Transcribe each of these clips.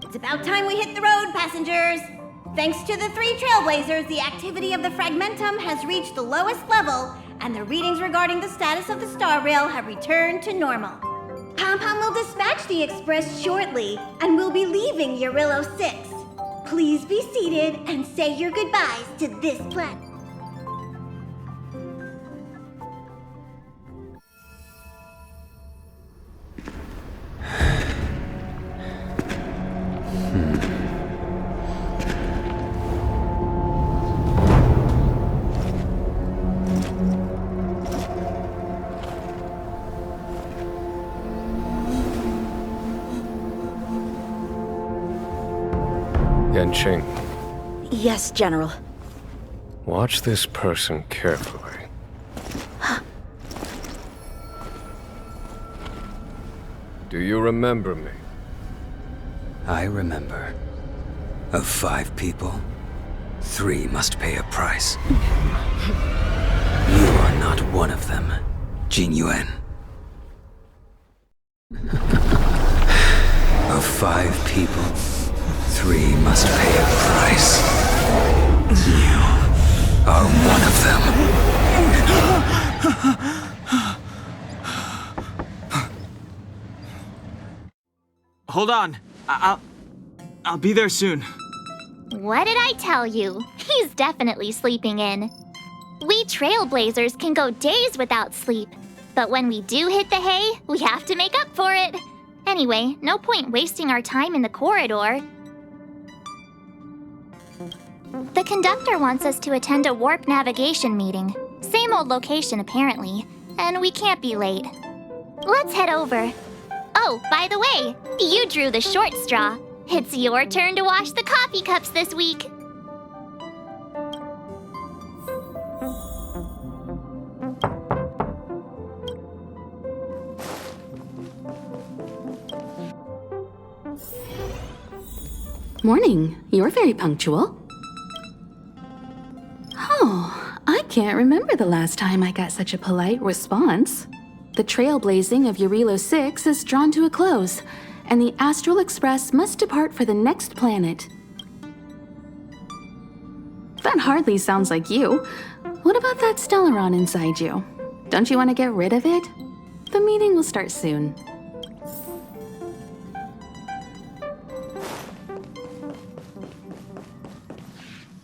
It's about time we hit the road, passengers. Thanks to the 3 trailblazers, the activity of the fragmentum has reached the lowest level, and the readings regarding the status of the star rail have returned to normal. Pom-Pom will dispatch the express shortly, and we'll be leaving Eurillo 6. Please be seated and say your goodbyes to this planet. Yanqing, Yes, General. watch this person carefully. Do you remember me? I remember. Of 5 people, 3 must pay a price. You are not one of them, Jin Yuan. Of 5 people, 3 must pay a price. You are one of them. Hold on. I'll be there soon. What did I tell you? He's definitely sleeping in. We trailblazers can go days without sleep, but when we do hit the hay, we have to make up for it. Anyway, no point wasting our time in the corridor. The conductor wants us to attend a warp navigation meeting. Same old location, apparently, and we can't be late. Let's head over. Oh, by the way, you drew the short straw. It's your turn to wash the coffee cups this week. Morning. You're very punctual. Oh, I can't remember the last time I got such a polite response. The trailblazing of Eurillo 6 is drawn to a close, and the Astral Express must depart for the next planet. That hardly sounds like you. What about that Stellaron inside you? Don't you want to get rid of it? The meeting will start soon.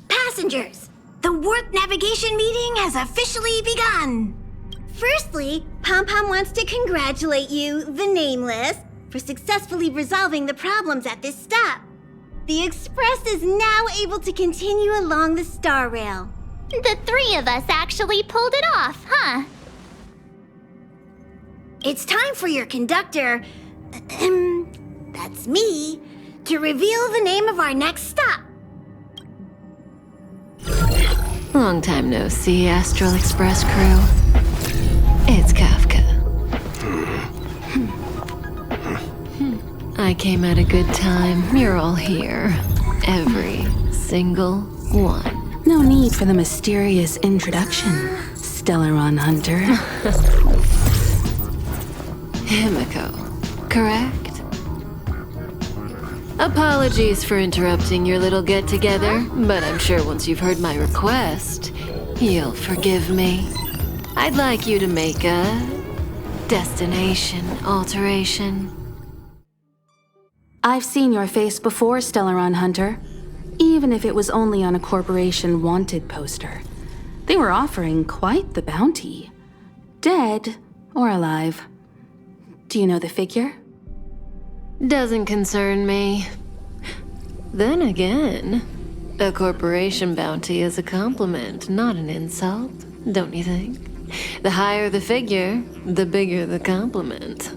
Passengers, the warp navigation meeting has officially begun. Firstly, Pom-Pom wants to congratulate you, the Nameless, for successfully resolving the problems at this stop. The Express is now able to continue along the star rail. The 3 of us actually pulled it off, huh? It's time for your conductor, that's me, to reveal the name of our next stop. Long time no see, Astral Express crew. It's Kafka. I came at a good time. You're all here. Every single one. No need for the mysterious introduction, Stellaron Hunter. Himiko, correct? Apologies for interrupting your little get-together, but I'm sure once you've heard my request, you'll forgive me. I'd like you to make a destination alteration. I've seen your face before, Stellaron Hunter. Even if it was only on a corporation wanted poster. They were offering quite the bounty. Dead or alive. Do you know the figure? Doesn't concern me. Then again, a corporation bounty is a compliment, not an insult, don't you think? The higher the figure, the bigger the compliment.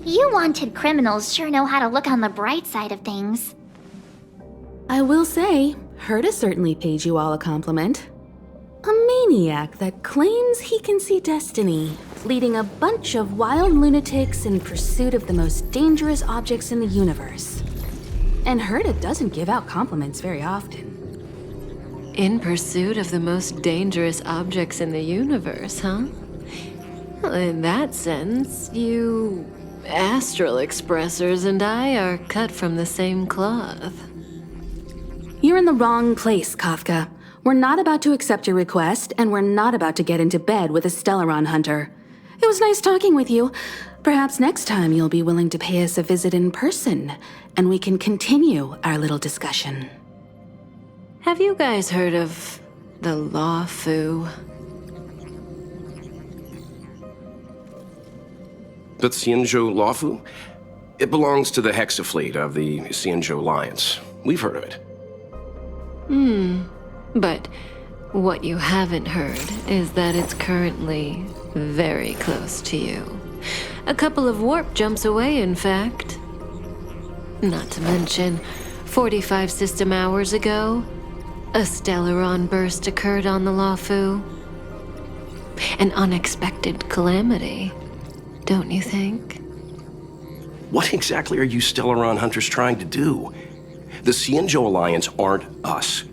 You wanted criminals sure know how to look on the bright side of things. I will say, Herta certainly paid you all a compliment. A maniac that claims he can see destiny, leading a bunch of wild lunatics in pursuit of the most dangerous objects in the universe. And Herta doesn't give out compliments very often. In pursuit of the most dangerous objects in the universe, huh? Well, in that sense, you astral expressors and I are cut from the same cloth. You're in the wrong place, Kafka. We're not about to accept your request, and we're not about to get into bed with a Stellaron hunter. It was nice talking with you. Perhaps next time you'll be willing to pay us a visit in person, and we can continue our little discussion. Have you guys heard of the Lofu? The Xianzhou Lawfu? It belongs to the Hexafleet of the Xianzhou Alliance. We've heard of it. But what you haven't heard is that it's currently very close to you. A couple of warp jumps away, in fact. Not to mention, 45 system hours ago, a Stellaron burst occurred on the Lawfu. An unexpected calamity, don't you think? What exactly are you Stellaron hunters trying to do? The Xianzhou Alliance aren't us.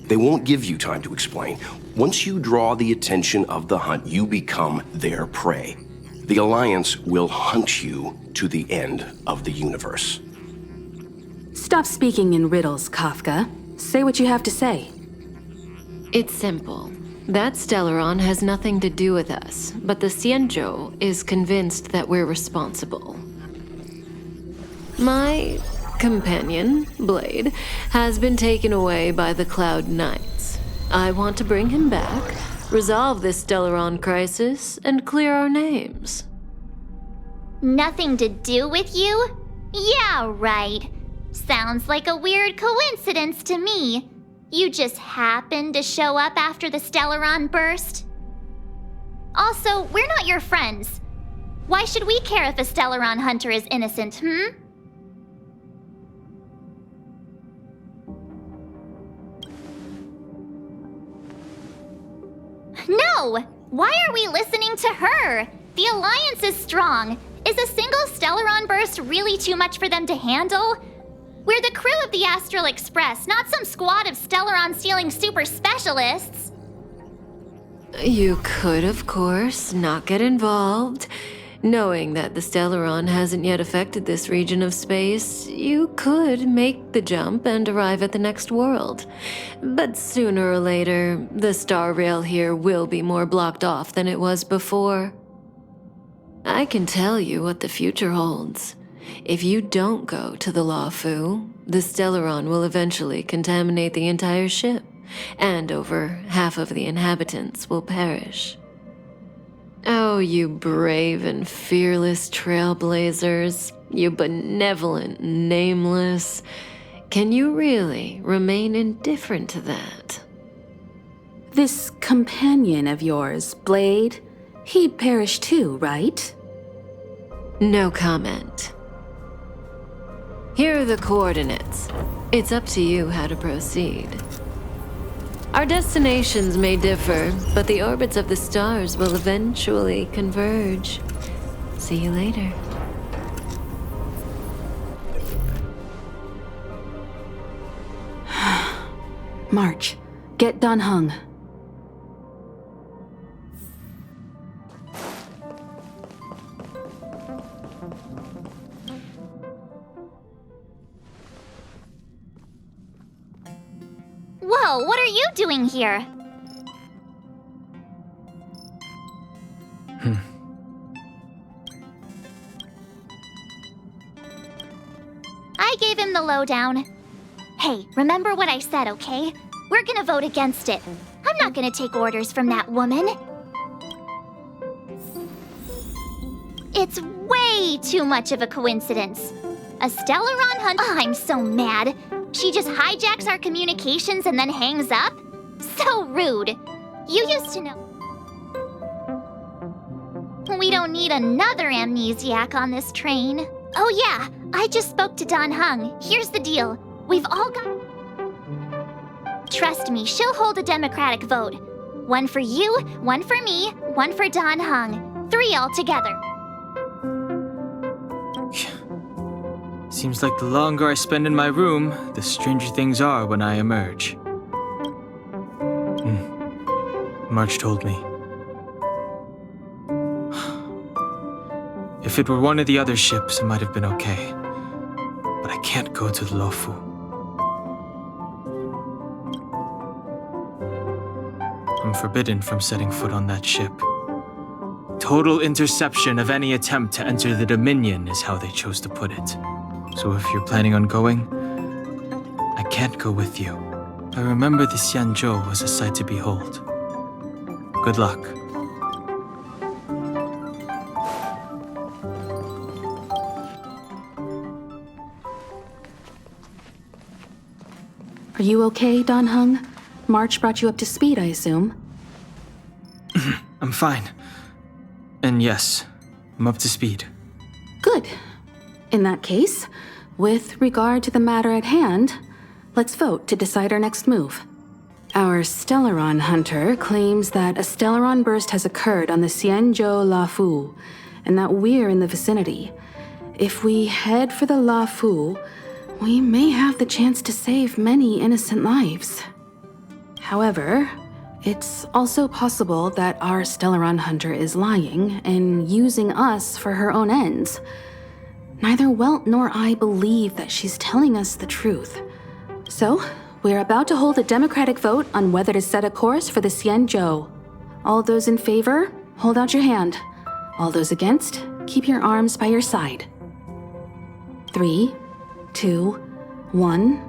They won't give you time to explain. Once you draw the attention of the hunt, you become their prey. The Alliance will hunt you to the end of the universe. Stop speaking in riddles, Kafka. Say what you have to say. It's simple. That Stellaron has nothing to do with us, but the Xianzhou is convinced that we're responsible. My companion, Blade, has been taken away by the Cloud Knights. I want to bring him back, resolve this Stellaron crisis, and clear our names. Nothing to do with you? Yeah, right. Sounds like a weird coincidence to me. You just happened to show up after the Stellaron burst? Also, we're not your friends. Why should we care if a Stellaron hunter is innocent, No! Why are we listening to her? The Alliance is strong. Is a single Stellaron burst really too much for them to handle? We're the crew of the Astral Express, not some squad of Stellaron-stealing super specialists. You could, of course, not get involved. Knowing that the Stellaron hasn't yet affected this region of space, you could make the jump and arrive at the next world. But sooner or later, the star rail here will be more blocked off than it was before. I can tell you what the future holds. If you don't go to the Lawfu, the Stellaron will eventually contaminate the entire ship, and over half of the inhabitants will perish. Oh, you brave and fearless trailblazers, you benevolent nameless. Can you really remain indifferent to that? This companion of yours, Blade, he perished too, right? No comment. Here are the coordinates. It's up to you how to proceed. Our destinations may differ, but the orbits of the stars will eventually converge. See you later. March, get Dan Heng. Whoa, what are you doing here? I gave him the lowdown. Hey, remember what I said, okay? We're gonna vote against it. I'm not gonna take orders from that woman. It's way too much of a coincidence. A Stellaron hunt. Oh, I'm so mad. She just hijacks our communications and then hangs up? So rude. You used to know. We don't need another amnesiac on this train. Oh yeah, I just spoke to Dan Heng. Here's the deal. We've all got... Trust me, she'll hold a democratic vote. One for you, one for me, one for Dan Heng. 3 altogether. Seems like the longer I spend in my room, the stranger things are when I emerge. March told me. If If it were one of the other ships, it might have been okay. But I can't go to Lofu. I'm forbidden from setting foot on that ship. Total interception of any attempt to enter the Dominion is how they chose to put it. So if you're planning on going, I can't go with you. I remember the Xianzhou was a sight to behold. Good luck. Are you okay, Don Hung? March brought you up to speed, I assume. I'm fine. And yes, I'm up to speed. Good. In that case, with regard to the matter at hand, let's vote to decide our next move. Our Stellaron hunter claims that a Stellaron burst has occurred on the Xianzhou Lofu, and that we're in the vicinity. If we head for the Lofu, we may have the chance to save many innocent lives. However, it's also possible that our Stellaron hunter is lying and using us for her own ends. Neither Welt nor I believe that she's telling us the truth. So, we're about to hold a democratic vote on whether to set a course for the Xianzhou. All those in favor, hold out your hand. All those against, keep your arms by your side. 3, 2, 1.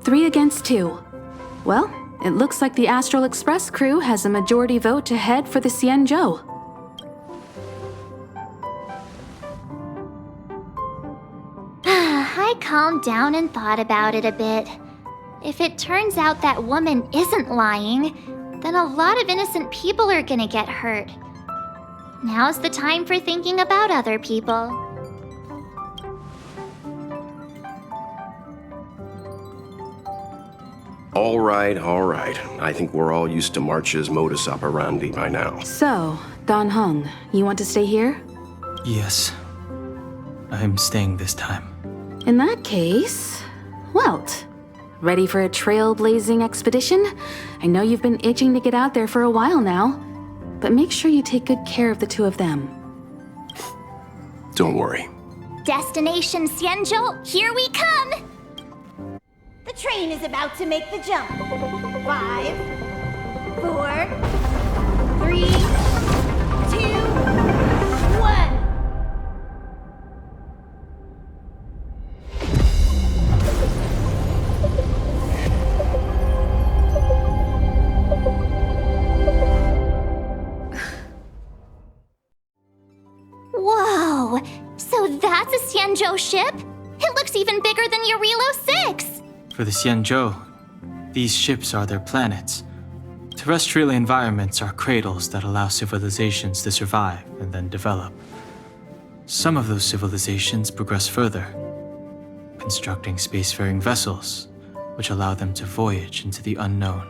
Three against 2. Well, it looks like the Astral Express crew has a majority vote to head for the Xianzhou. I calmed down and thought about it a bit. If it turns out that woman isn't lying, then a lot of innocent people are gonna get hurt. Now's the time for thinking about other people. All right, all right. I think we're all used to March's modus operandi by now. So, Don Hung, you want to stay here? Yes. I'm staying this time. In that case, Welt, ready for a trailblazing expedition? I know you've been itching to get out there for a while now, but make sure you take good care of the two of them. Don't worry. Destination Xianzhou, here we come! The train is about to make the jump. 5, 4, 3, 2, 1. Whoa! So that's a Xianzhou ship? It looks even bigger than Eurilo 6! For the Xianzhou, these ships are their planets. Terrestrial environments are cradles that allow civilizations to survive and then develop. Some of those civilizations progress further, constructing spacefaring vessels, which allow them to voyage into the unknown.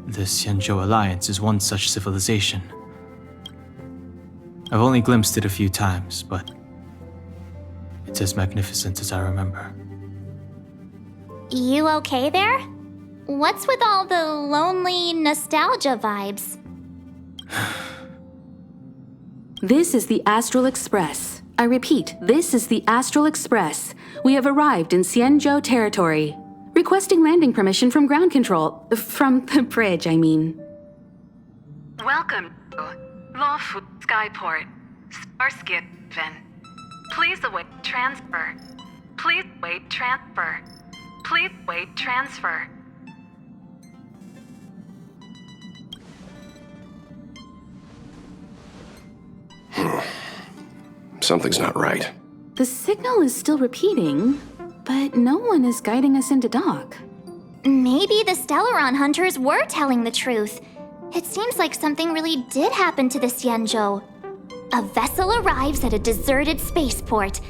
The Xianzhou Alliance is one such civilization. I've only glimpsed it a few times, but it's as magnificent as I remember. You okay there? What's with all the lonely nostalgia vibes? This is the Astral Express. I repeat, this is the Astral Express. We have arrived in Xianzhou territory. Requesting landing permission from ground control. From the bridge, I mean. Welcome to Lawful Skyport, StarskyVen. Please await transfer. Please wait transfer. Please wait transfer. Something's not right. The signal is still repeating, but no one is guiding us into dock. Maybe the Stellaron hunters were telling the truth. It seems like something really did happen to the Xianzhou. A vessel arrives at a deserted spaceport.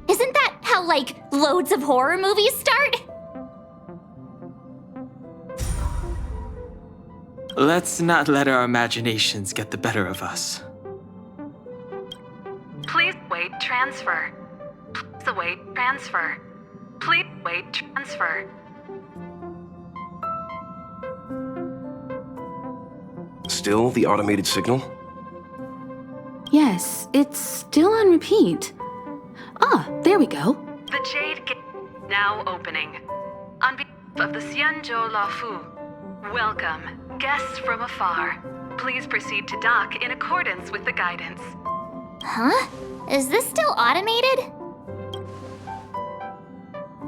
Isn't that how, like, loads of horror movies start? Let's not let our imaginations get the better of us. Please wait transfer. Please await transfer. Please await transfer. Still the automated signal? Yes, it's still on repeat. Ah, there we go. The Jade Gate now opening. On behalf of the Xianzhou Lofu, welcome, guests from afar. Please proceed to dock in accordance with the guidance. Huh? Is this still automated?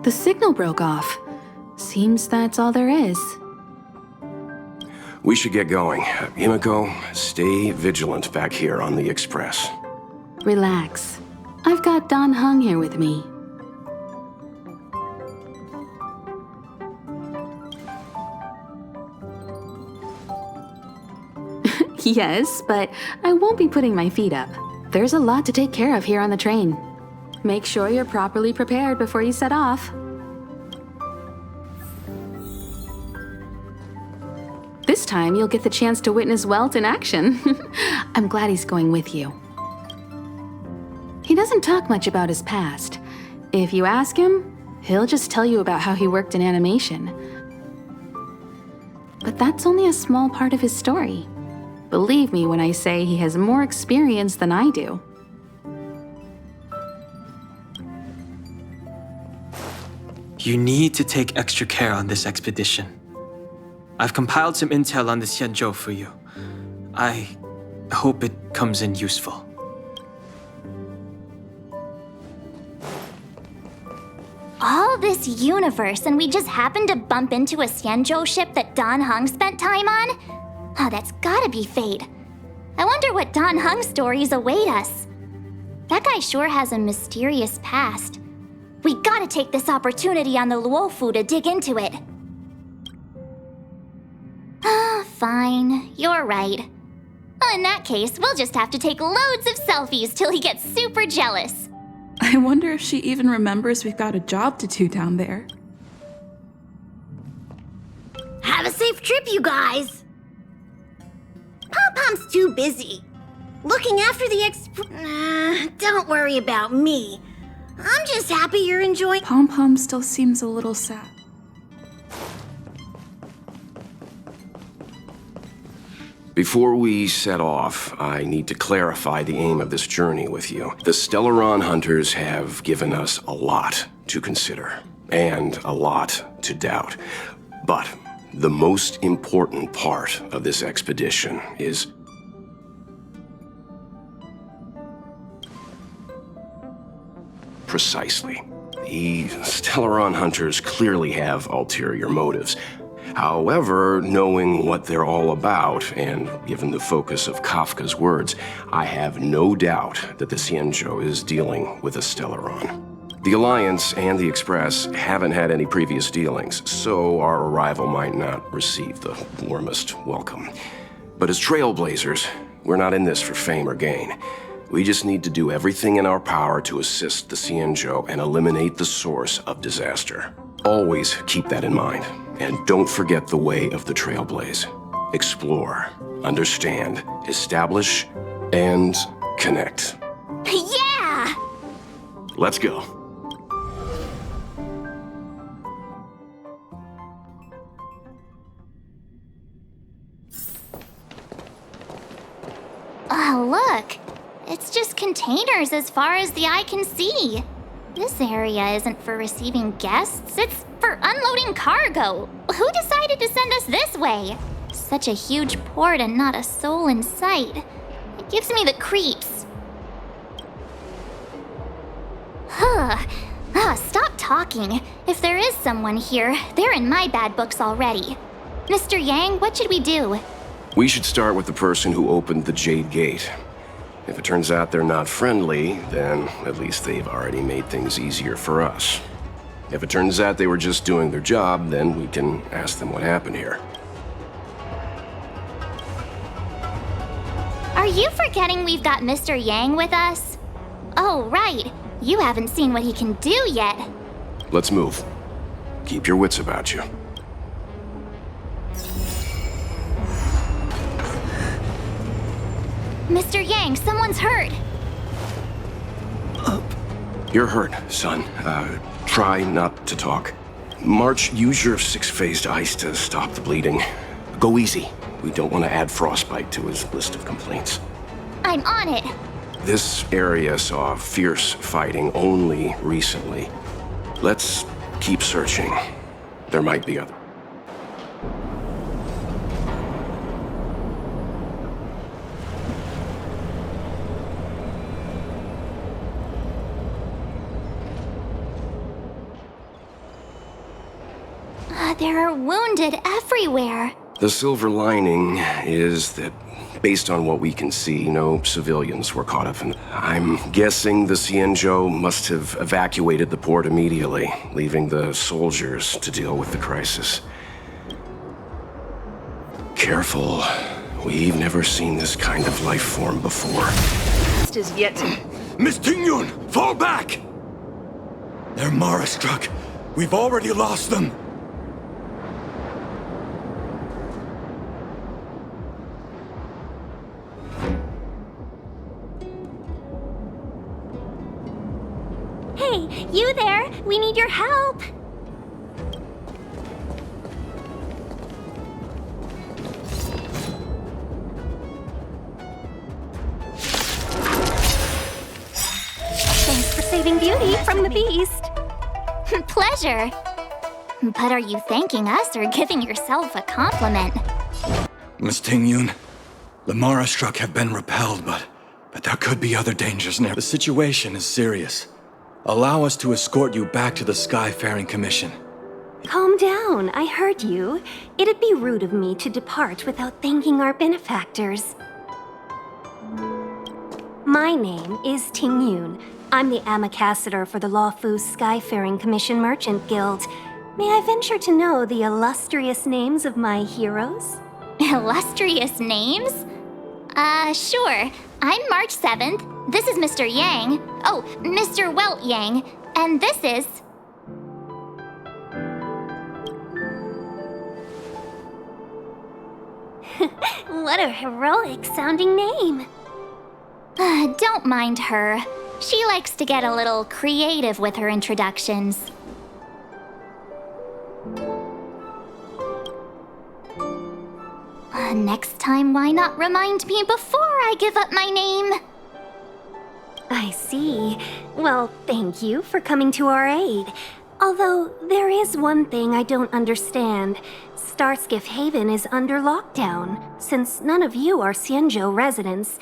The signal broke off. Seems that's all there is. We should get going. Himiko, stay vigilant back here on the Express. Relax. I've got Dan Heng here with me. Yes, but I won't be putting my feet up. There's a lot to take care of here on the train. Make sure you're properly prepared before you set off. This time, you'll get the chance to witness Welt in action. I'm glad he's going with you. He doesn't talk much about his past. If you ask him, he'll just tell you about how he worked in animation. But that's only a small part of his story. Believe me when I say he has more experience than I do. You need to take extra care on this expedition. I've compiled some intel on the Xianzhou for you. I hope it comes in useful. All this universe, and we just happened to bump into a Xianzhou ship that Dan Heng spent time on? Oh, that's gotta be fate. I wonder what Dan Heng's stories await us. That guy sure has a mysterious past. We gotta take this opportunity on the Lofu to dig into it. Fine, you're right. Well, in that case, we'll just have to take loads of selfies till he gets super jealous. I wonder if she even remembers we've got a job to do down there. Have a safe trip, you guys! Pom-Pom's too busy. Looking after the don't worry about me. I'm just happy you're enjoying— Pom-Pom still seems a little sad. Before we set off, I need to clarify the aim of this journey with you. The Stellaron hunters have given us a lot to consider, and a lot to doubt. But the most important part of this expedition is precisely. The Stellaron hunters clearly have ulterior motives. However, knowing what they're all about, and given the focus of Kafka's words, I have no doubt that the Xianzhou is dealing with a Stellaron. The Alliance and the Express haven't had any previous dealings, so our arrival might not receive the warmest welcome. But as trailblazers, we're not in this for fame or gain. We just need to do everything in our power to assist the Xianzhou and eliminate the source of disaster. Always keep that in mind. And don't forget the way of the Trailblaze. Explore, understand, establish, and connect. Yeah! Let's go. Oh, look. It's just containers as far as the eye can see. This area isn't for receiving guests, it's for unloading cargo. Who decided to send us this way? Such a huge port and not a soul in sight. It gives me the creeps. Stop talking. If there is someone here, they're in my bad books already. Mr. Yang, what should we do? We should start with the person who opened the Jade Gate. If it turns out they're not friendly, then at least they've already made things easier for us. If it turns out they were just doing their job, then we can ask them what happened here. Are you forgetting we've got Mr. Yang with us? Oh, right. You haven't seen what he can do yet. Let's move. Keep your wits about you. Mr. Yang, someone's hurt. You're hurt, son. try not to talk. March, use your 6-phased ice to stop the bleeding. Go easy. We don't want to add frostbite to his list of complaints. I'm on it. This area saw fierce fighting only recently. Let's keep searching. There might be other. There are wounded everywhere. The silver lining is that, based on what we can see, no civilians were caught up in it. I'm guessing the Xianzhou must have evacuated the port immediately, leaving the soldiers to deal with the crisis. Careful. We've never seen this kind of life form before. Is yet to... Miss Tingyun, fall back! They're Mara struck. We've already lost them. Hey, you there! We need your help! Thanks for saving Beauty from the beast. Pleasure. But are you thanking us or giving yourself a compliment? Miss Tingyun, the Mara struck have been repelled, but there could be other dangers near. The situation is serious. Allow us to escort you back to the Skyfaring Commission. Calm down, I heard you. It'd be rude of me to depart without thanking our benefactors. My name is Tingyun. I'm the ambassador for the Lawfu Skyfaring Commission Merchant Guild. May I venture to know the illustrious names of my heroes? Illustrious names? Sure. I'm March 7th. This is Mr. Yang. Oh, Mr. Welt Yang. And this is... What a heroic-sounding name. Don't mind her. She likes to get a little creative with her introductions. Next time, why not remind me before I give up my name? I see. Well, thank you for coming to our aid. Although, there is one thing I don't understand. Starskiff Haven is under lockdown. Since none of you are Xianzhou residents,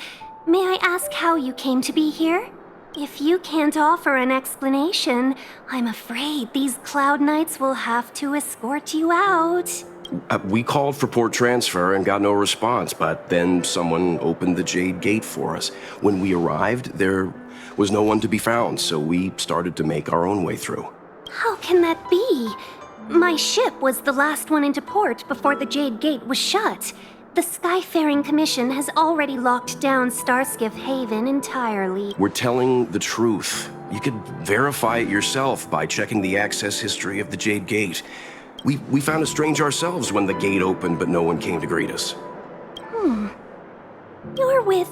may I ask how you came to be here? If you can't offer an explanation, I'm afraid these Cloud Knights will have to escort you out. We called for port transfer and got no response, but then someone opened the Jade Gate for us. When we arrived, there was no one to be found, so we started to make our own way through. How can that be? My ship was the last one into port before the Jade Gate was shut. The Skyfaring Commission has already locked down Starskiff Haven entirely. We're telling the truth. You could verify it yourself by checking the access history of the Jade Gate. We found it strange ourselves when the gate opened, but no one came to greet us. You're with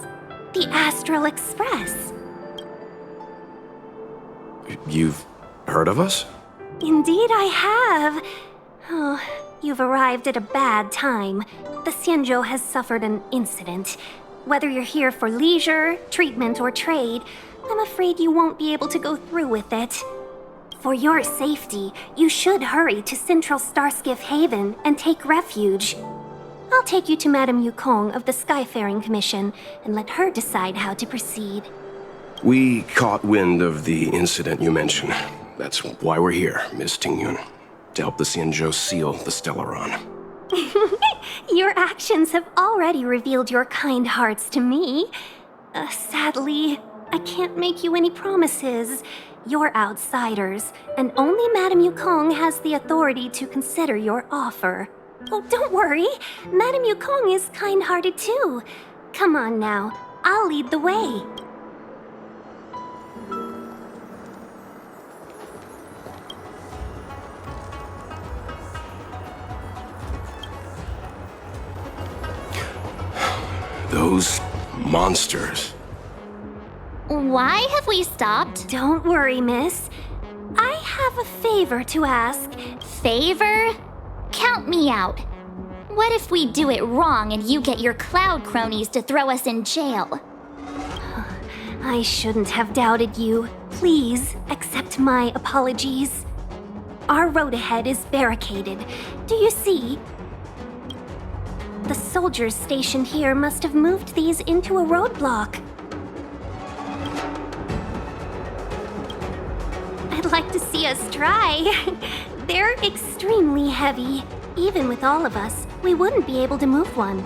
the Astral Express. You've heard of us? Indeed I have. Oh, you've arrived at a bad time. The Xianzhou has suffered an incident. Whether you're here for leisure, treatment, or trade, I'm afraid you won't be able to go through with it. For your safety, you should hurry to Central Starskiff Haven and take refuge. I'll take you to Madame Yukong of the Skyfaring Commission and let her decide how to proceed. We caught wind of the incident you mentioned. That's why we're here, Miss Tingyun. To help the Xianzhou seal the Stellaron. Your actions have already revealed your kind hearts to me. Sadly, I can't make you any promises. You're outsiders, and only Madame Yukong has the authority to consider your offer. Oh, don't worry. Madame Yukong is kind-hearted too. Come on now, I'll lead the way. Those monsters. Why have we stopped? Don't worry, miss. I have a favor to ask. Favor? Count me out. What if we do it wrong and you get your cloud cronies to throw us in jail? I shouldn't have doubted you. Please accept my apologies. Our road ahead is barricaded. Do you see? The soldiers stationed here must have moved these into a roadblock. I'd like to see us try. They're extremely heavy. Even with all of us, we wouldn't be able to move one.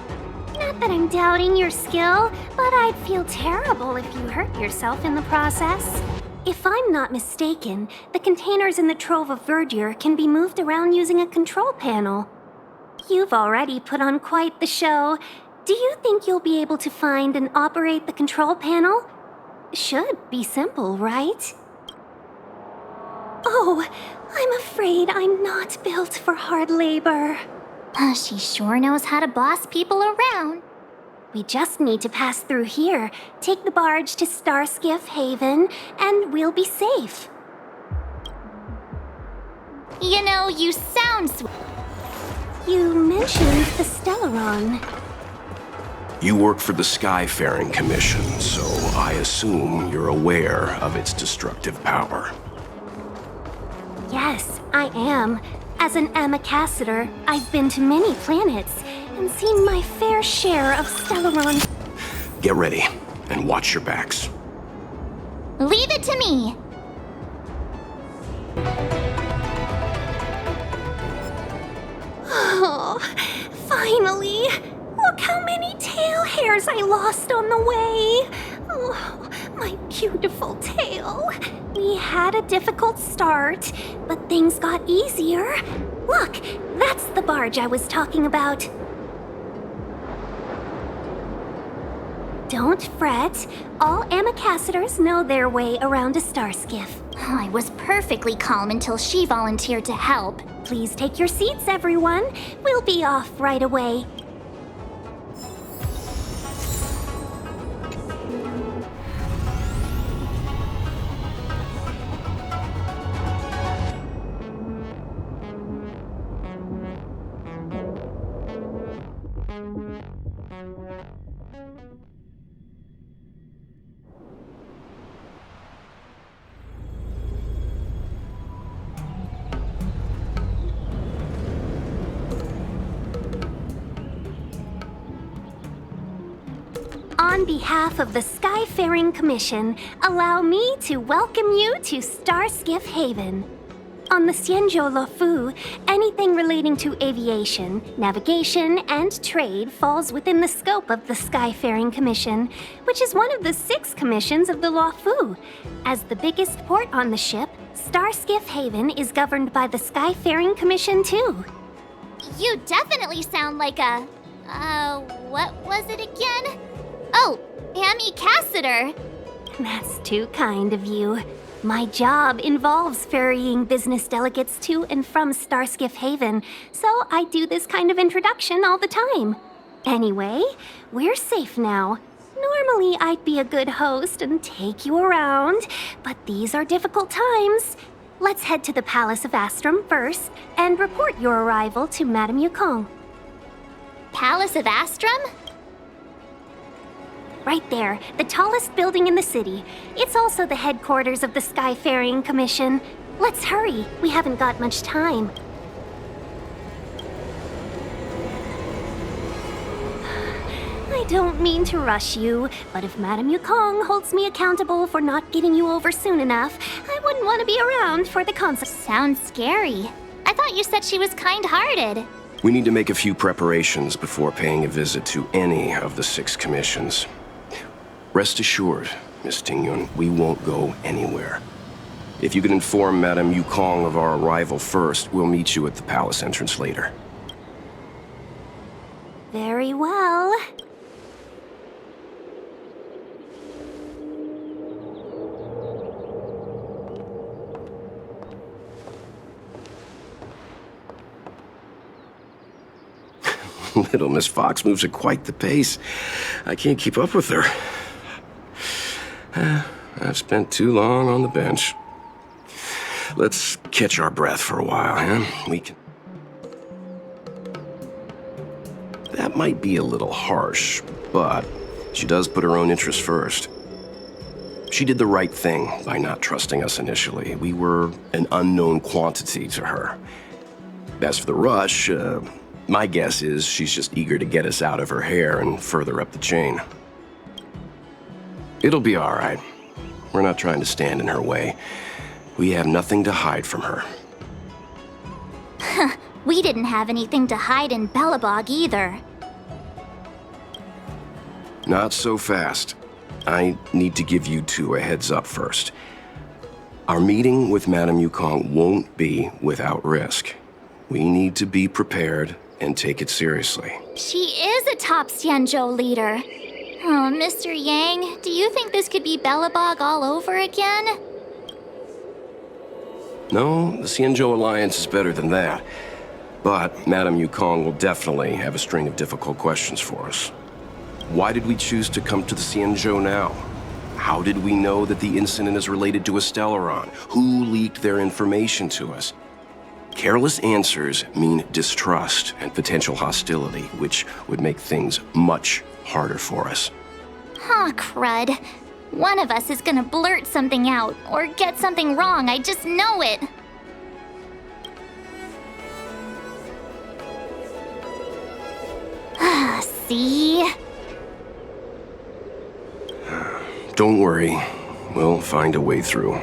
Not that I'm doubting your skill, but I'd feel terrible if you hurt yourself in the process. If I'm not mistaken, the containers in the Trove of Verdure can be moved around using a control panel. You've already put on quite the show. Do you think you'll be able to find and operate the control panel? Should be simple, right? Oh, I'm afraid I'm not built for hard labor. She sure knows how to boss people around. We just need to pass through here, take the barge to Starskiff Haven, and we'll be safe. You know, you sound You mentioned the Stellaron. You work for the Skyfaring Commission, so I assume you're aware of its destructive power. Yes, I am. As an Amicassator, I've been to many planets and seen my fair share of Stellaron. Get ready, and watch your backs. Leave it to me. Oh, finally! Look how many tail hairs I lost on the way! Oh, my beautiful tail. We had a difficult start, but things got easier. Look, that's the barge I was talking about. Don't fret. All Amicassadors know their way around a Starskiff. I was perfectly calm until she volunteered to help. Please take your seats, everyone. We'll be off right away. On behalf of the Skyfaring Commission, allow me to welcome you to Starskiff Haven. On the Xianzhou Lofu, anything relating to aviation, navigation, and trade falls within the scope of the Skyfaring Commission, which is one of the 6 commissions of the Lofu. As the biggest port on the ship, Starskiff Haven is governed by the Skyfaring Commission too. You definitely sound like a... what was it again? Oh, Amicassator. That's too kind of you. My job involves ferrying business delegates to and from Starskiff Haven, so I do this kind of introduction all the time. Anyway, we're safe now. Normally, I'd be a good host and take you around, but these are difficult times. Let's head to the Palace of Astrum first and report your arrival to Madame Yukong. Palace of Astrum? Right there, the tallest building in the city. It's also the headquarters of the Skyfaring Commission. Let's hurry, we haven't got much time. I don't mean to rush you, but if Madame Yukong holds me accountable for not getting you over soon enough, I wouldn't want to be around for the concert. Sounds scary. I thought you said she was kind-hearted. We need to make a few preparations before paying a visit to any of the 6 commissions. Rest assured, Miss Tingyun, we won't go anywhere. If you can inform Madame Yukong of our arrival first, we'll meet you at the palace entrance later. Very well. Little Miss Fox moves at quite the pace. I can't keep up with her. I've spent too long on the bench. let's catch our breath for a while, huh? That might be a little harsh, but she does put her own interests first. She did the right thing by not trusting us initially. We were an unknown quantity to her. As for the rush, my guess is she's just eager to get us out of her hair and further up the chain. It'll be all right. We're not trying to stand in her way. We have nothing to hide from her. We didn't have anything to hide in Belobog either. Not so fast. I need to give you two a heads up first. Our meeting with Madame Yukong won't be without risk. We need to be prepared and take it seriously. She is a top Xianzhou leader. Oh, Mr. Yang, do you think this could be Belobog all over again? No, the Xianzhou Alliance is better than that. But Madame Yukong will definitely have a string of difficult questions for us. Why did we choose to come to the Xianzhou now? How did we know that the incident is related to a Stellaron? Who leaked their information to us? Careless answers mean distrust and potential hostility, which would make things much harder for us. Aw, crud. One of us is gonna blurt something out, or get something wrong, I just know it. See? Don't worry, we'll find a way through.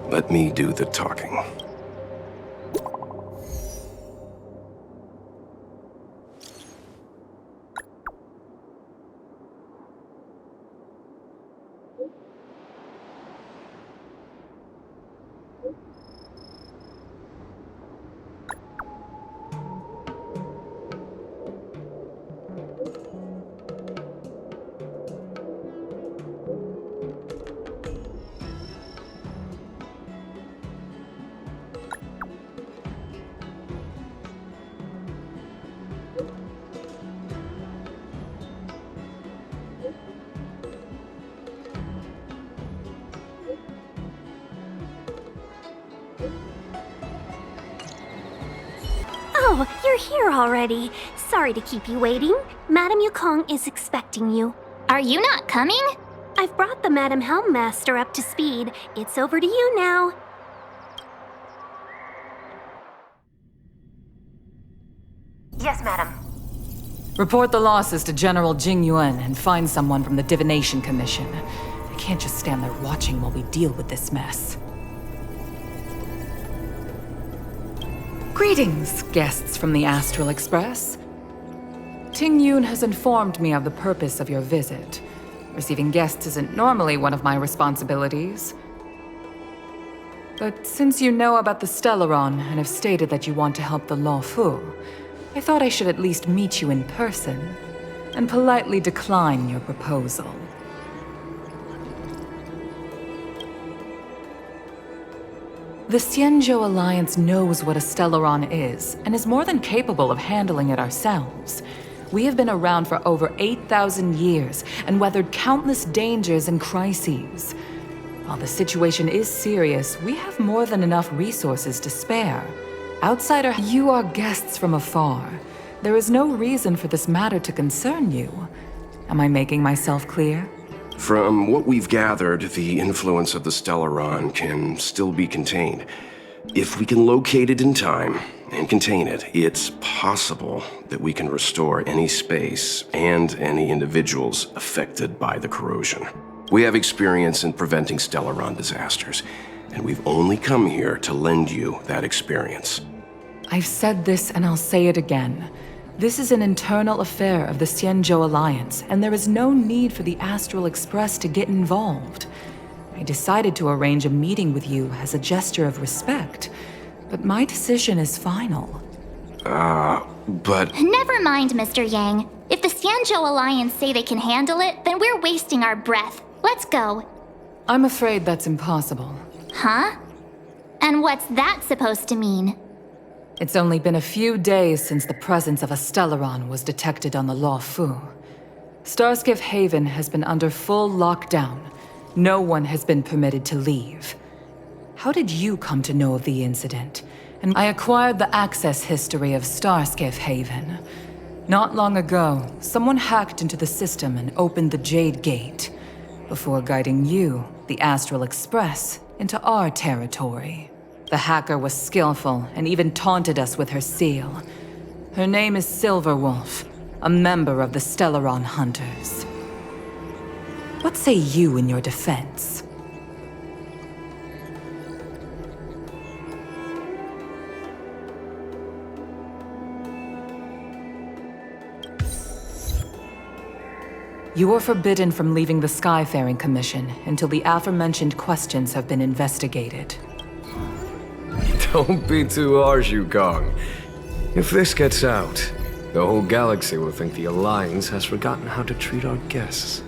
Let me do the talking. Oh, you're here already. Sorry to keep you waiting. Madame Yukong is expecting you. Are you not coming? I've brought the Madame Helmmaster up to speed. It's over to you now. Yes, madam. Report the losses to General Jing Yuan and find someone from the Divination Commission. I can't just stand there watching while we deal with this mess. Greetings, guests from the Astral Express. Ting Yun has informed me of the purpose of your visit. Receiving guests isn't normally one of my responsibilities. But since you know about the Stellaron and have stated that you want to help the Lofu, I thought I should at least meet you in person and politely decline your proposal. The Xianzhou Alliance knows what a Stellaron is, and is more than capable of handling it ourselves. We have been around for over 8,000 years, and weathered countless dangers and crises. While the situation is serious, we have more than enough resources to spare. Outsider, you are guests from afar. There is no reason for this matter to concern you. Am I making myself clear? From what we've gathered, the influence of the Stellaron can still be contained. If we can locate it in time and contain it, it's possible that we can restore any space and any individuals affected by the corrosion. We have experience in preventing Stellaron disasters, and we've only come here to lend you that experience. I've said this and I'll say it again. This is an internal affair of the Xianzhou Alliance, and there is no need for the Astral Express to get involved. I decided to arrange a meeting with you as a gesture of respect, but my decision is final. But... Never mind, Mr. Yang. If the Xianzhou Alliance say they can handle it, then we're wasting our breath. Let's go. I'm afraid that's impossible. Huh? And what's that supposed to mean? It's only been a few days since the presence of a Stellaron was detected on the Lofu. Starskiff Haven has been under full lockdown. No one has been permitted to leave. how did you come to know of the incident? And I acquired the access history of Starskiff Haven. Not long ago, someone hacked into the system and opened the Jade Gate, before guiding you, the Astral Express, into our territory. The hacker was skillful and even taunted us with her seal. Her name is Silverwolf, a member of the Stellaron Hunters. What say you in your defense? You are forbidden from leaving the Skyfaring Commission until the aforementioned questions have been investigated. Don't be too harsh, Yukong. If this gets out, the whole galaxy will think the Alliance has forgotten how to treat our guests.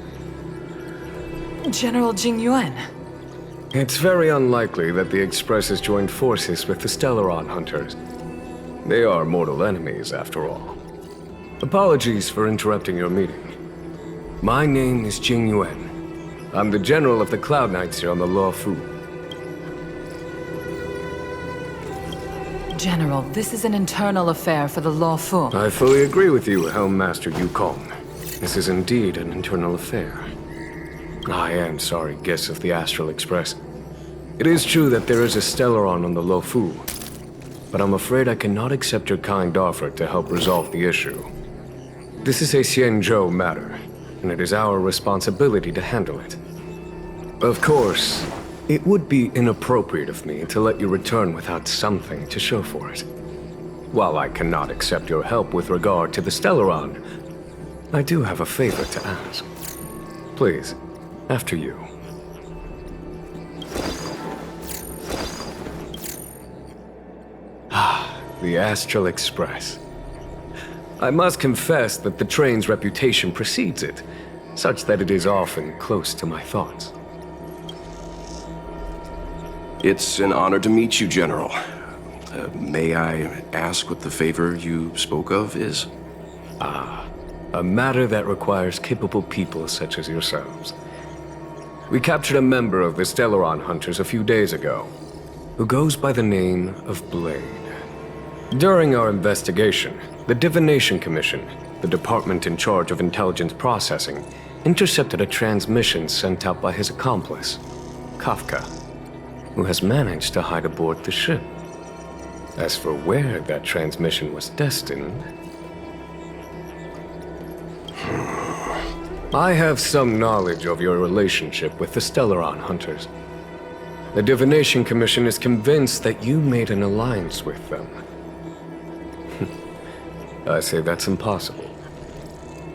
General Jingyuan. It's very unlikely that the Express has joined forces with the Stellaron Hunters. They are mortal enemies, after all. Apologies for interrupting your meeting. My name is Jingyuan. I'm the General of the Cloud Knights here on the Lofu. General, this is an internal affair for the Lawfu. I fully agree with you, Helm Master Yukong. This is indeed an internal affair. I am sorry, guests of the Astral Express. It is true that there is a Stellaron on the Lofu, but I'm afraid I cannot accept your kind offer to help resolve the issue. This is a Xianzhou matter, and it is our responsibility to handle it. Of course, it would be inappropriate of me to let you return without something to show for it. While I cannot accept your help with regard to the Stellaron, I do have a favor to ask. Please, after you. The Astral Express. I must confess that the train's reputation precedes it, such that it is often close to my thoughts. It's an honor to meet you, General. May I ask what the favor you spoke of is? A matter that requires capable people such as yourselves. We captured a member of the Stellaron Hunters a few days ago, who goes by the name of Blade. During our investigation, the Divination Commission, the department in charge of intelligence processing, intercepted a transmission sent out by his accomplice, Kafka, who has managed to hide aboard the ship. As for where that transmission was destined, I have some knowledge of your relationship with the Stellaron Hunters. The Divination Commission is convinced that you made an alliance with them. I say that's impossible.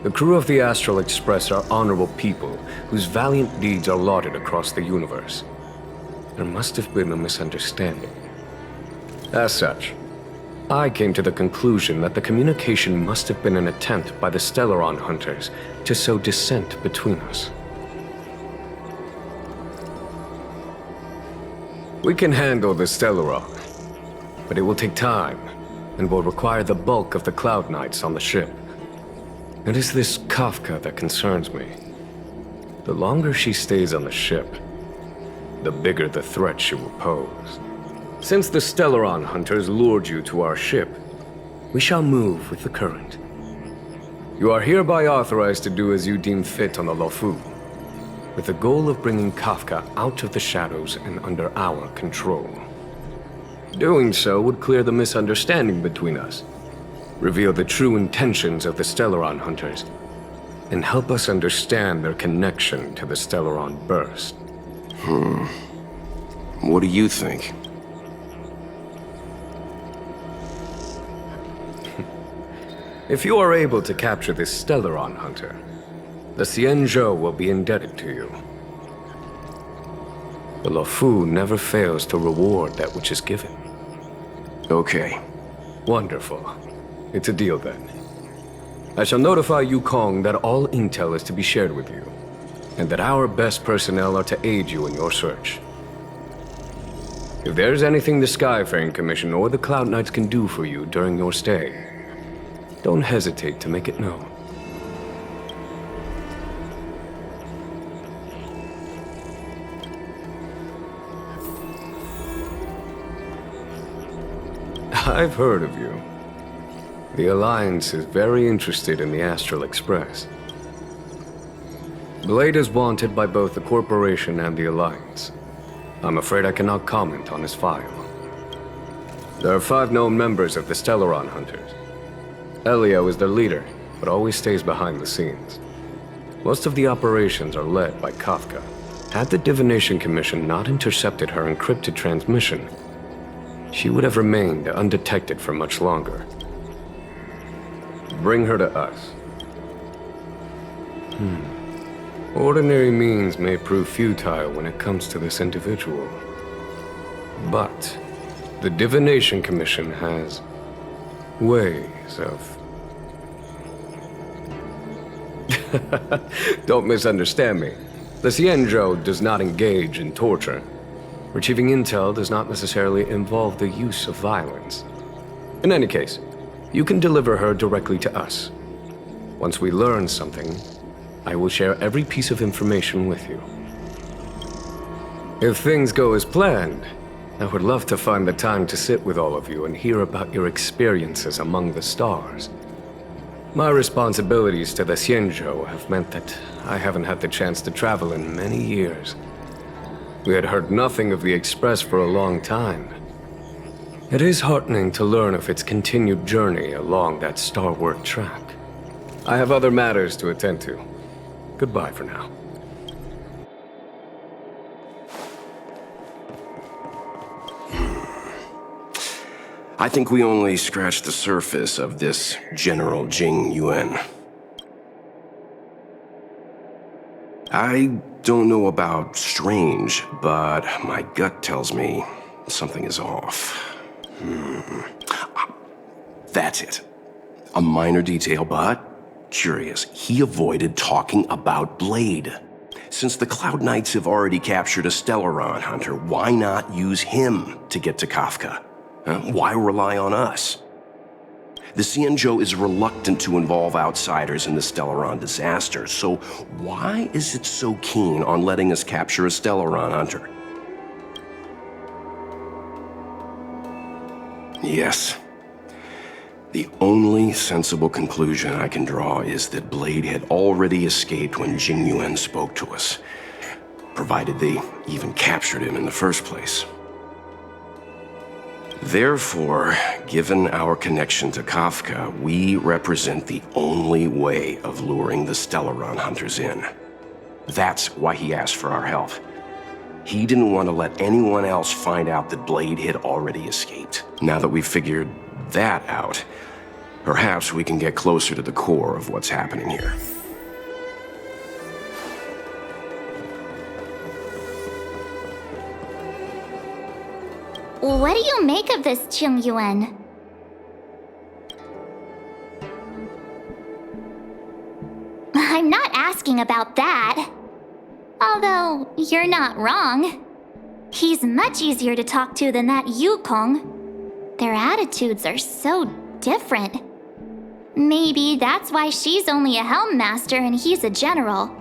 The crew of the Astral Express are honorable people whose valiant deeds are lauded across the universe. There must have been a misunderstanding. As such, I came to the conclusion that the communication must have been an attempt by the Stellaron Hunters to sow dissent between us. We can handle the Stellaron, but it will take time and will require the bulk of the Cloud Knights on the ship. It is this Kafka that concerns me. The longer she stays on the ship, the bigger the threat she will pose. Since the Stellaron Hunters lured you to our ship, we shall move with the current. You are hereby authorized to do as you deem fit on the Loffu, with the goal of bringing Kafka out of the shadows and under our control. Doing so would clear the misunderstanding between us, reveal the true intentions of the Stellaron Hunters, and help us understand their connection to the Stellaron Burst. What do you think? If you are able to capture this Stellaron Hunter, the Xianzhou will be indebted to you. The Loffu never fails to reward that which is given. Okay. Wonderful. It's a deal then. I shall notify Yukong that all intel is to be shared with you, and that our best personnel are to aid you in your search. If there's anything the Skyfaring Commission or the Cloud Knights can do for you during your stay, don't hesitate to make it known. I've heard of you. The Alliance is very interested in the Astral Express. Blade is wanted by both the Corporation and the Alliance. I'm afraid I cannot comment on his file. There are 5 known members of the Stellaron Hunters. Elio is their leader, but always stays behind the scenes. Most of the operations are led by Kafka. Had the Divination Commission not intercepted her encrypted transmission, she would have remained undetected for much longer. Bring her to us. Ordinary means may prove futile when it comes to this individual. But the Divination Commission has ways of... Don't misunderstand me. The Xianzhou does not engage in torture. Retrieving intel does not necessarily involve the use of violence. In any case, you can deliver her directly to us. Once we learn something, I will share every piece of information with you. If things go as planned, I would love to find the time to sit with all of you and hear about your experiences among the stars. My responsibilities to the Xianzhou have meant that I haven't had the chance to travel in many years. We had heard nothing of the Express for a long time. It is heartening to learn of its continued journey along that starward track. I have other matters to attend to. Goodbye for now. I think we only scratched the surface of this General Jing Yuan. I don't know about strange, but my gut tells me something is off. That's it. A minor detail, but curious. He avoided talking about Blade. Since the Cloud Knights have already captured a Stellaron hunter, why not use him to get to Kafka? Why rely on us? The Xianzhou is reluctant to involve outsiders in the Stellaron disaster, so why is it so keen on letting us capture a Stellaron hunter? Yes. The only sensible conclusion I can draw is that Blade had already escaped when Jing Yuan spoke to us, provided they even captured him in the first place. Therefore, given our connection to Kafka, we represent the only way of luring the Stellaron hunters in. That's why he asked for our help. He didn't want to let anyone else find out that Blade had already escaped. Now that we've figured that out, perhaps we can get closer to the core of what's happening here. What do you make of this, Jing Yuan? I'm not asking about that. Although, you're not wrong. He's much easier to talk to than that Yukong. Their attitudes are so different. Maybe that's why she's only a Helm Master and he's a General.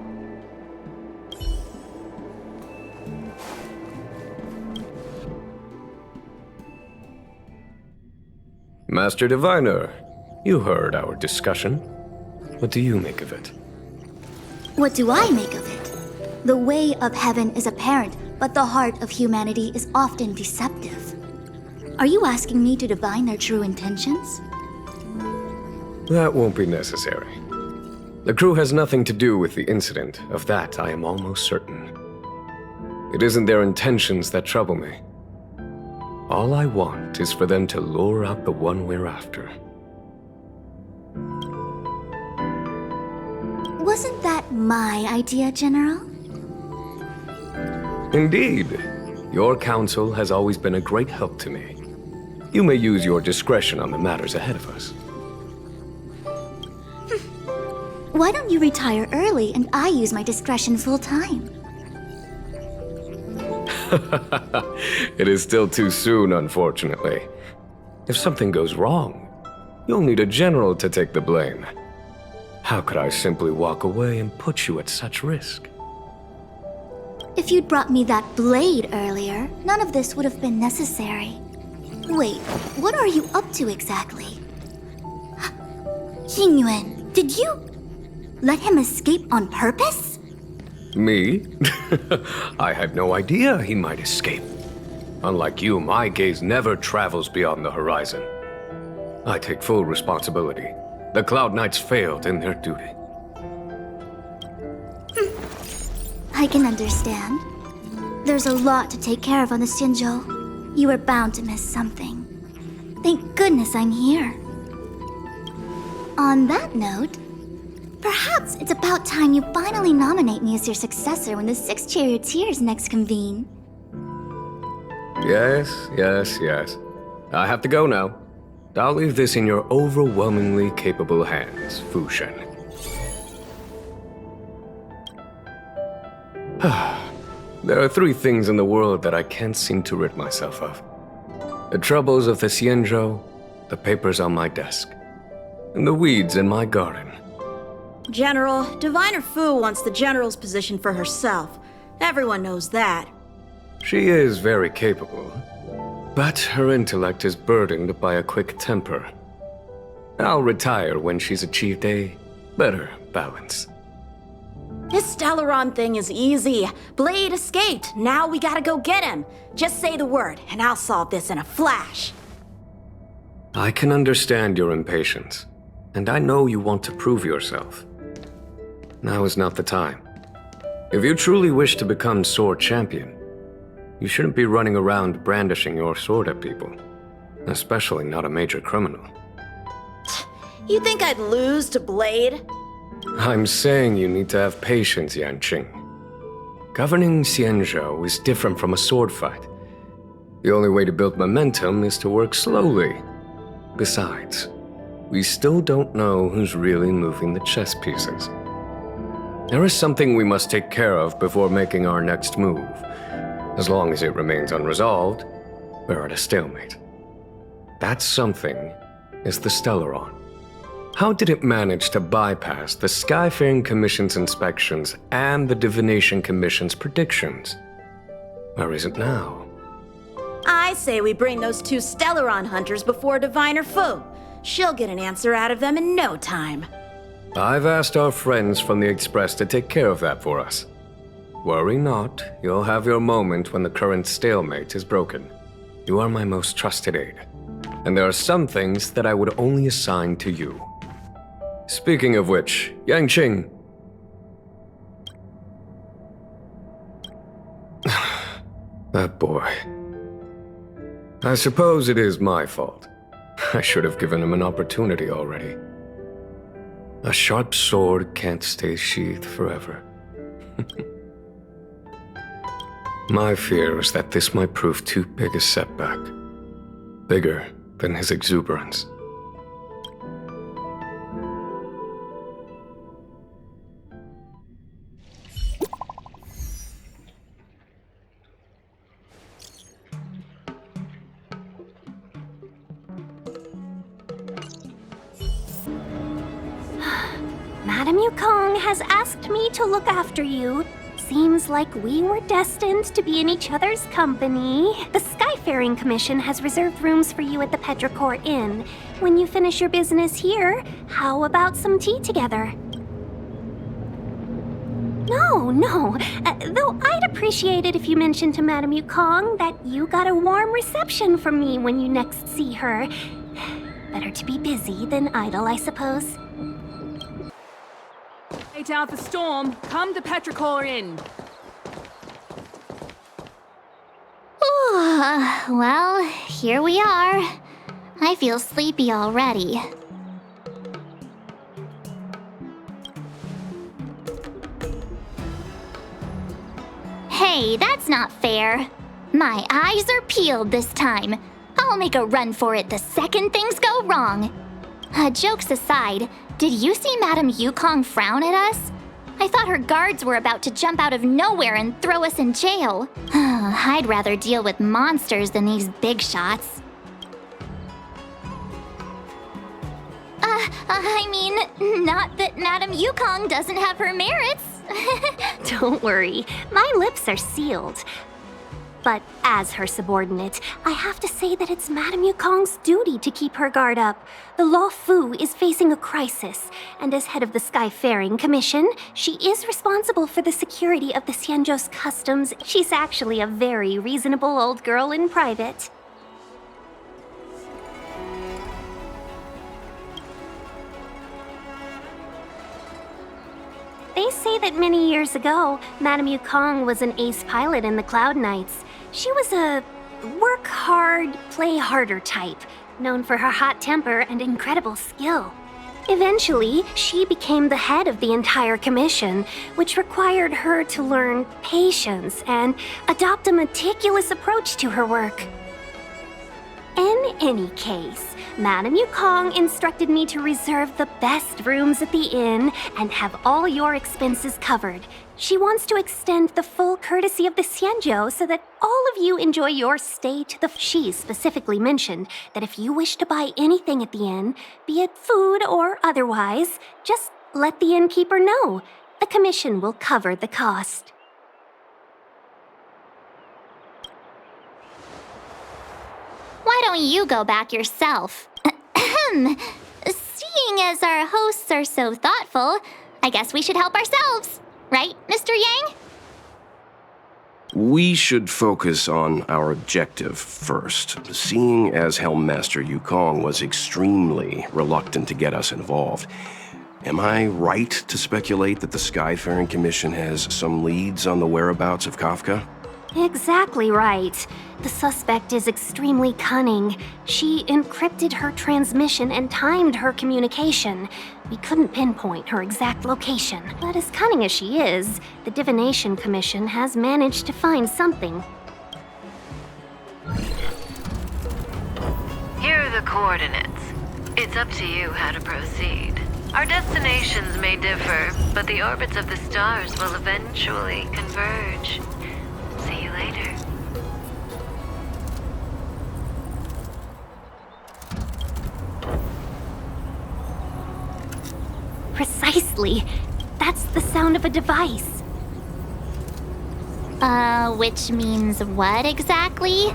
Master Diviner, you heard our discussion. What do you make of it? What do I make of it? The way of heaven is apparent, but the heart of humanity is often deceptive. Are you asking me to divine their true intentions? That won't be necessary. The crew has nothing to do with the incident. Of that, I am almost certain. It isn't their intentions that trouble me. All I want is for them to lure out the one we're after. Wasn't that my idea, General? Indeed. Your counsel has always been a great help to me. You may use your discretion on the matters ahead of us. Why don't you retire early and I use my discretion full time? It is still too soon, unfortunately. If something goes wrong, you'll need a general to take the blame. How could I simply walk away and put you at such risk? If you'd brought me that blade earlier, none of this would have been necessary. Wait, what are you up to exactly? Xingyuan, did you let him escape on purpose? Me? I had no idea he might escape. Unlike you, my gaze never travels beyond the horizon. I take full responsibility. The Cloud Knights failed in their duty. I can understand. There's a lot to take care of on the Xianzhou. You were bound to miss something. Thank goodness I'm here. On that note, perhaps it's about time you finally nominate me as your successor when the 6 charioteers next convene. Yes. I have to go now. I'll leave this in your overwhelmingly capable hands, Fu Shen. There are 3 things in the world that I can't seem to rid myself of. The troubles of the Xianzhou, the papers on my desk, and the weeds in my garden. General, Diviner Fu wants the General's position for herself. Everyone knows that. She is very capable, but her intellect is burdened by a quick temper. I'll retire when she's achieved a better balance. This Stellaron thing is easy. Blade escaped. Now we gotta go get him. Just say the word, and I'll solve this in a flash. I can understand your impatience, and I know you want to prove yourself. Now is not the time. If you truly wish to become Sword Champion, you shouldn't be running around brandishing your sword at people, especially not a major criminal. You think I'd lose to Blade? I'm saying you need to have patience, Yanqing. Governing Xianzhou is different from a sword fight. The only way to build momentum is to work slowly. Besides, we still don't know who's really moving the chess pieces. There is something we must take care of before making our next move. As long as it remains unresolved, we're at a stalemate. That something is the Stellaron. How did it manage to bypass the Skyfaring Commission's inspections and the Divination Commission's predictions? Where is it now? I say we bring those 2 Stellaron hunters before Diviner Fu. She'll get an answer out of them in no time. I've asked our friends from the Express to take care of that for us. Worry not, you'll have your moment when the current stalemate is broken. You are my most trusted aide, and there are some things that I would only assign to you. Speaking of which, Yanqing. That boy. I suppose it is my fault. I should have given him an opportunity already. A sharp sword can't stay sheathed forever. My fear is that this might prove too big a setback. Bigger than his exuberance. Madame Yukong has asked me to look after you. Seems like we were destined to be in each other's company. The Skyfaring Commission has reserved rooms for you at the Petrichor Inn. When you finish your business here, how about some tea together? No. Though I'd appreciate it if you mentioned to Madame Yukong that you got a warm reception from me when you next see her. Better to be busy than idle, I suppose. Wait out the storm. Come to Petrichor Inn. Well, here we are. I feel sleepy already. Hey, that's not fair. My eyes are peeled this time. I'll make a run for it the second things go wrong. Jokes aside, did you see Madame Yukong frown at us? I thought her guards were about to jump out of nowhere and throw us in jail. I'd rather deal with monsters than these big shots. I mean, not that Madame Yukong doesn't have her merits. Don't worry, my lips are sealed. But as her subordinate, I have to say that it's Madame Yukong's duty to keep her guard up. The Lofu is facing a crisis, and as head of the Skyfaring Commission, she is responsible for the security of the Xianzhou's customs. She's actually a very reasonable old girl in private. They say that many years ago, Madame Yukong was an ace pilot in the Cloud Knights. She was a work hard, play harder type, known for her hot temper and incredible skill. Eventually, she became the head of the entire commission, which required her to learn patience and adopt a meticulous approach to her work. In any case, Madame Yukong instructed me to reserve the best rooms at the inn and have all your expenses covered. She wants to extend the full courtesy of the Xianzhou so that all of you enjoy your stay to the... She specifically mentioned that if you wish to buy anything at the inn, be it food or otherwise, just let the innkeeper know. The commission will cover the cost. Why don't you go back yourself? Seeing as our hosts are so thoughtful, I guess we should help ourselves. Right, Mr. Yang? We should focus on our objective first. Seeing as Helmmaster Yukong was extremely reluctant to get us involved, am I right to speculate that the Skyfaring Commission has some leads on the whereabouts of Kafka? Exactly right. The suspect is extremely cunning. She encrypted her transmission and timed her communication. We couldn't pinpoint her exact location. But as cunning as she is, the Divination Commission has managed to find something. Here are the coordinates. It's up to you how to proceed. Our destinations may differ, but the orbits of the stars will eventually converge. See you later. Precisely. That's the sound of a device. Which means what exactly?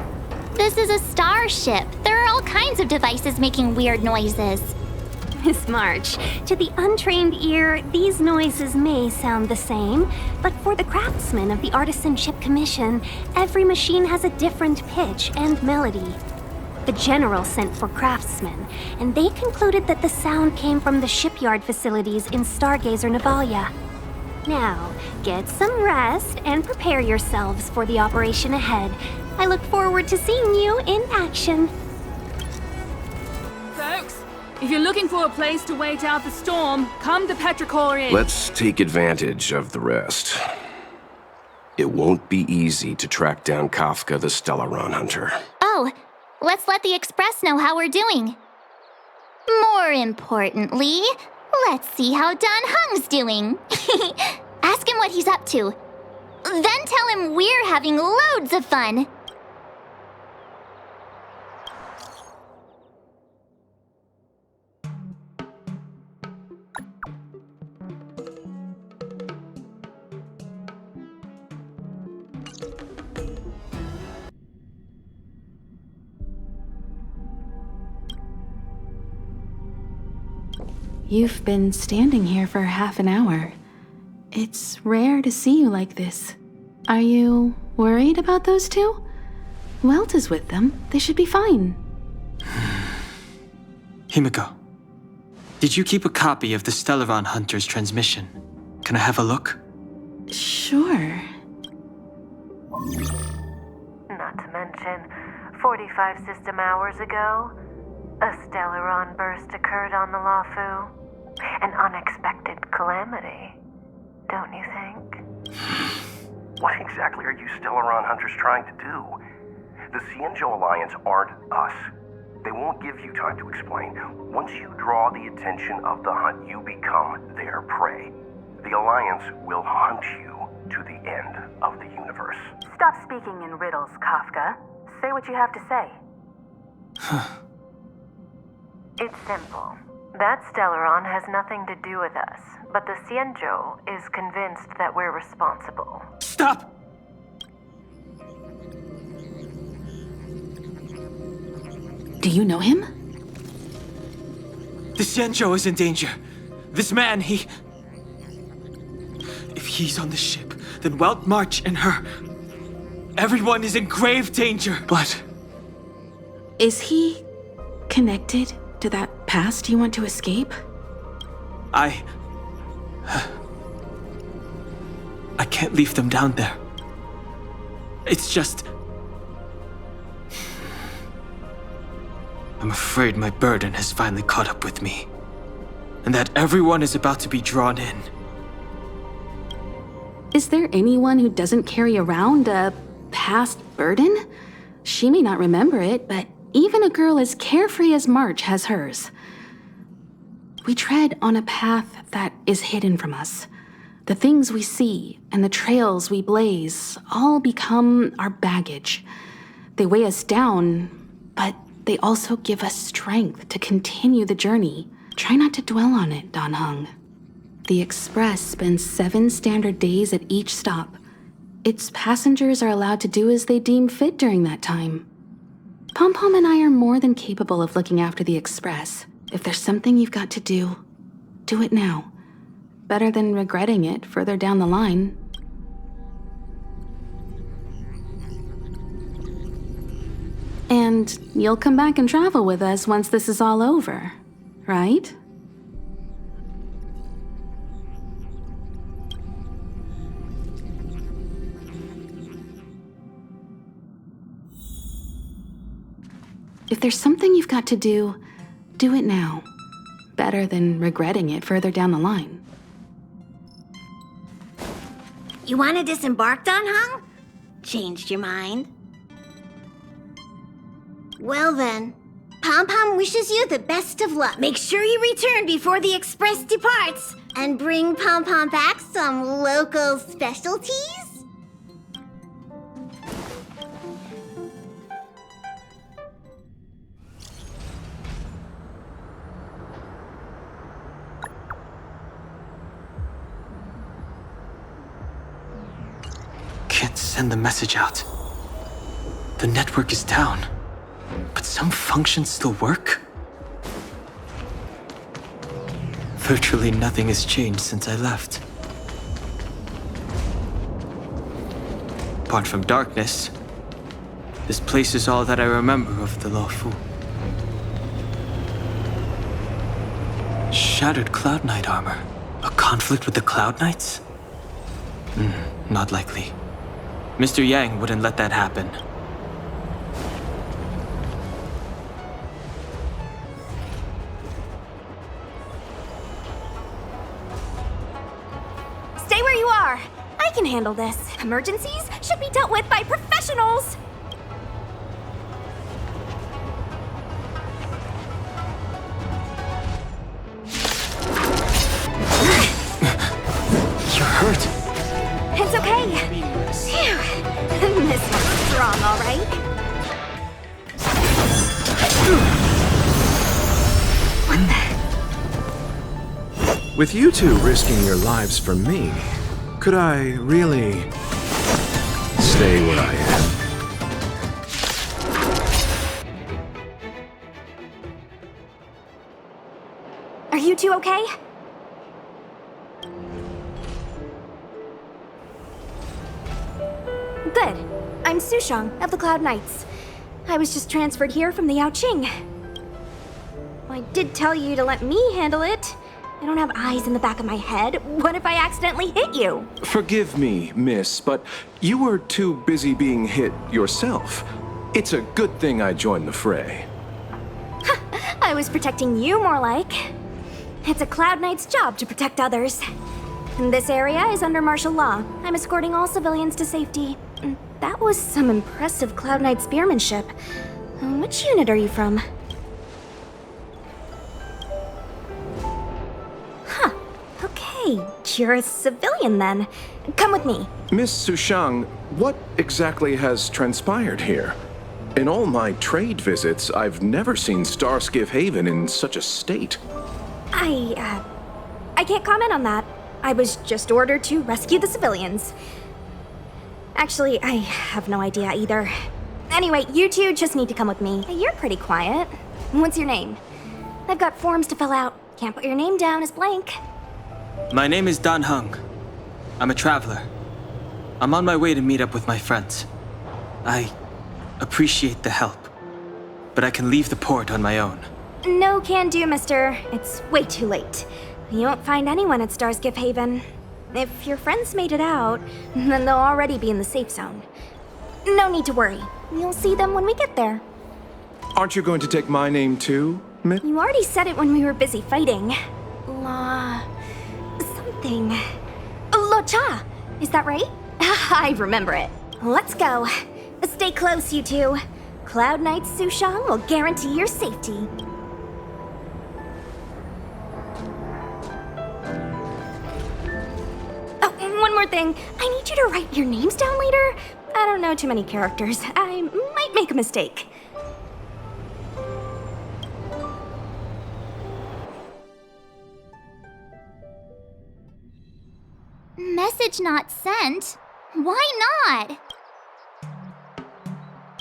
This is a starship. There are all kinds of devices making weird noises. Miss March, to the untrained ear, these noises may sound the same, but for the craftsmen of the Artisanship Commission, every machine has a different pitch and melody. The General sent for craftsmen, and they concluded that the sound came from the shipyard facilities in Stargazer Navalia. Now, get some rest and prepare yourselves for the operation ahead. I look forward to seeing you in action. Folks, if you're looking for a place to wait out the storm, come to Petrichor Inn. Let's take advantage of the rest. It won't be easy to track down Kafka the Stellaron Hunter. Oh, let's let the Express know how we're doing. More importantly, let's see how Don Hung's doing. Ask him what he's up to. Then tell him we're having loads of fun. You've been standing here for half an hour. It's rare to see you like this. Are you worried about those two? Welt is with them. They should be fine. Himiko, did you keep a copy of the Stellaron Hunter's transmission? Can I have a look? Sure. Not to mention, 45 system hours ago, a Stellaron burst occurred on the Lofu. An unexpected calamity, don't you think? What exactly are you Stellaron Hunters trying to do? The Xianzhou Alliance aren't us. They won't give you time to explain. Once you draw the attention of the hunt, you become their prey. The Alliance will hunt you to the end of the universe. Stop speaking in riddles, Kafka. Say what you have to say. It's simple. That Stellaron has nothing to do with us, but the Xianzhou is convinced that we're responsible. Stop! you know him? The Xianzhou is in danger. This man, If he's on the ship, then Welt March and her... Everyone is in grave danger. But... Is he connected to that past you want to escape? I can't leave them down there. It's just... I'm afraid my burden has finally caught up with me. And that everyone is about to be drawn in. Is there anyone who doesn't carry around a past burden? She may not remember it, but even a girl as carefree as March has hers. We tread on a path that is hidden from us. The things we see and the trails we blaze all become our baggage. They weigh us down, but they also give us strength to continue the journey. Try not to dwell on it, Dan Heng. The Express spends 7 standard days at each stop. Its passengers are allowed to do as they deem fit during that time. Pom Pom and I are more than capable of looking after the Express. If there's something you've got to do it now. Better than regretting it further down the line. And you'll come back and travel with us once this is all over, right? If there's something you've got to do it now. Better than regretting it further down the line. You want to disembark, Dan Heng? Changed your mind? Well then, Pom Pom wishes you the best of luck. Make sure you return before the Express departs. And bring Pom Pom back some local specialties? Can't send the message out. The network is down, but some functions still work. Virtually nothing has changed since I left. Apart from darkness, this place is all that I remember of the Lofu. Shattered Cloud Knight armor. A conflict with the Cloud Knights? Not likely. Mr. Yang wouldn't let that happen. Stay where you are. I can handle this. Emergencies should be dealt with by professionals. You're hurt. It's okay. Phew. This one's strong, all right. With you two risking your lives for me, could I really stay where I am? Are you two okay? Good. I'm Sushang of the Cloud Knights. I was just transferred here from the Yaoqing. I did tell you to let me handle it. I don't have eyes in the back of my head. What if I accidentally hit you? Forgive me, miss, but you were too busy being hit yourself. It's a good thing I joined the fray. I was protecting you more like. It's a Cloud Knight's job to protect others. This area is under martial law. I'm escorting all civilians to safety. That was some impressive Cloud Knight spearmanship. Which unit are you from? Huh. Okay, you're a civilian then. Come with me. Miss Sushang, what exactly has transpired here? In all my trade visits, I've never seen Starskiff Haven in such a state. I can't comment on that. I was just ordered to rescue the civilians. Actually, I have no idea either. Anyway, you two just need to come with me. You're pretty quiet. What's your name? I've got forms to fill out. Can't put your name down as blank. My name is Dan Hung. I'm a traveler. I'm on my way to meet up with my friends. I appreciate the help, but I can leave the port on my own. No can do, mister. It's way too late. You won't find anyone at Starsgift Haven. If your friends made it out, then they'll already be in the safe zone. No need to worry. You'll see them when we get there. Aren't you going to take my name too, Mick? You already said it when we were busy fighting. Something. Lo-cha! Is that right? I remember it. Let's go. Stay close, you two. Cloud Knight's Sushan will guarantee your safety. Oh, one more thing. I need you to write your names down later. I don't know too many characters. I might make a mistake. Message not sent? Why not?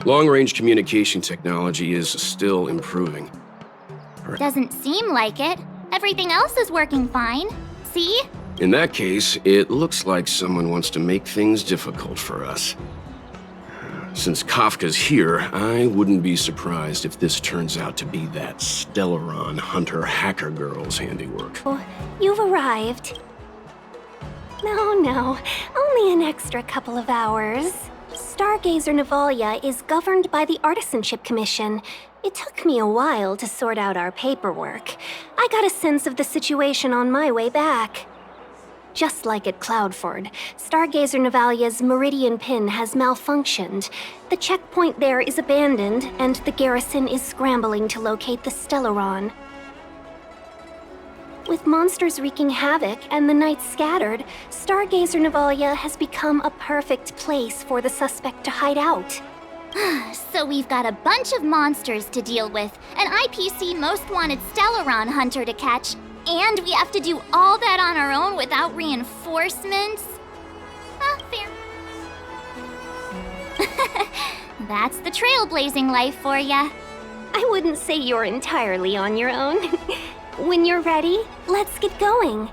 Long-range communication technology is still improving. Doesn't seem like it. Everything else is working fine. See? In that case, it looks like someone wants to make things difficult for us. Since Kafka's here, I wouldn't be surprised if this turns out to be that Stellaron hunter hacker girl's handiwork. Oh, you've arrived. No, only an extra couple of hours. Stargazer Navalia is governed by the Artisanship Commission. It took me a while to sort out our paperwork. I got a sense of the situation on my way back. Just like at Cloudford, Stargazer Navalia's Meridian Pin has malfunctioned. The checkpoint there is abandoned, and the garrison is scrambling to locate the Stellaron. With monsters wreaking havoc and the night scattered, Stargazer Navalia has become a perfect place for the suspect to hide out. So we've got a bunch of monsters to deal with, an IPC Most Wanted Stellaron hunter to catch, and we have to do all that on our own without reinforcements? Fair. That's the trailblazing life for ya. I wouldn't say you're entirely on your own. When you're ready, let's get going.